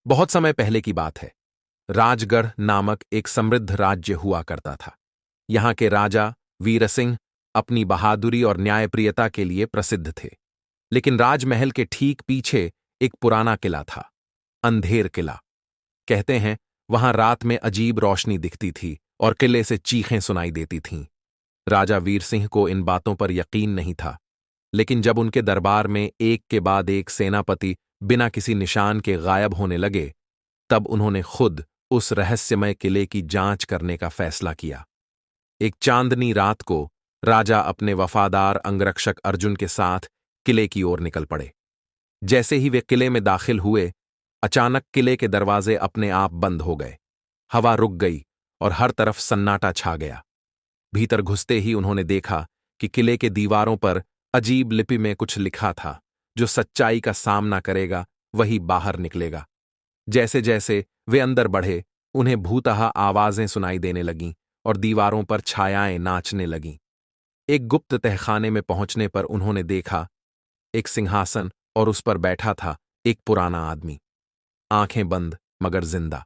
बहुत समय पहले की बात है। राजगढ़ नामक एक समृद्ध राज्य हुआ करता था। यहाँ के राजा वीर सिंह अपनी बहादुरी और न्यायप्रियता के लिए प्रसिद्ध थे। लेकिन राजमहल के ठीक पीछे एक पुराना किला था, अंधेर किला। कहते हैं वहां रात में अजीब रोशनी दिखती थी और किले से चीखें सुनाई देती थीं। राजा वीर सिंह को इन बातों पर यकीन नहीं था, लेकिन जब उनके दरबार में एक के बाद एक सेनापति बिना किसी निशान के गायब होने लगे, तब उन्होंने खुद उस रहस्यमय किले की जांच करने का फैसला किया। एक चांदनी रात को राजा अपने वफादार अंगरक्षक अर्जुन के साथ किले की ओर निकल पड़े। जैसे ही वे किले में दाखिल हुए, अचानक किले के दरवाजे अपने आप बंद हो गए। हवा रुक गई और हर तरफ सन्नाटा छा गया। भीतर घुसते ही उन्होंने देखा कि किले के दीवारों पर अजीब लिपि में कुछ लिखा था, जो सच्चाई का सामना करेगा वही बाहर निकलेगा। जैसे जैसे वे अंदर बढ़े, उन्हें भूतहा आवाजें सुनाई देने लगीं और दीवारों पर छायाएं नाचने लगीं। एक गुप्त तहखाने में पहुंचने पर उन्होंने देखा एक सिंहासन और उस पर बैठा था एक पुराना आदमी, आंखें बंद मगर जिंदा।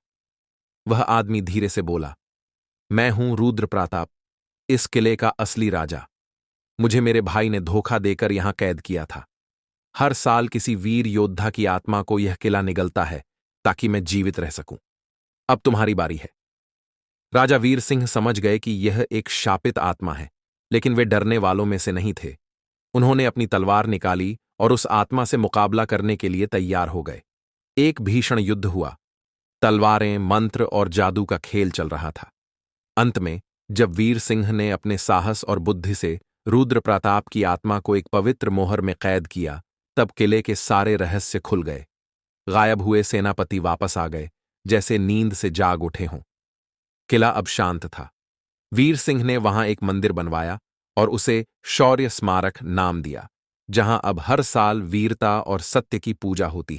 वह आदमी धीरे से बोला, मैं हूं रुद्र प्रताप, इस किले का असली राजा। मुझे मेरे भाई ने धोखा देकर यहां कैद किया था। हर साल किसी वीर योद्धा की आत्मा को यह किला निगलता है ताकि मैं जीवित रह सकूं। अब तुम्हारी बारी है। राजा वीर सिंह समझ गए कि यह एक शापित आत्मा है, लेकिन वे डरने वालों में से नहीं थे। उन्होंने अपनी तलवार निकाली और उस आत्मा से मुकाबला करने के लिए तैयार हो गए। एक भीषण युद्ध हुआ। तलवारें, मंत्र और जादू का खेल चल रहा था। अंत में जब वीर सिंह ने अपने साहस और बुद्धि से रुद्र प्रताप की आत्मा को एक पवित्र मोहर में कैद किया, तब किले के सारे रहस्य खुल गए। गायब हुए सेनापति वापस आ गए, जैसे नींद से जाग उठे हों। किला अब शांत था। वीर सिंह ने वहां एक मंदिर बनवाया और उसे शौर्य स्मारक नाम दिया, जहां अब हर साल वीरता और सत्य की पूजा होती है।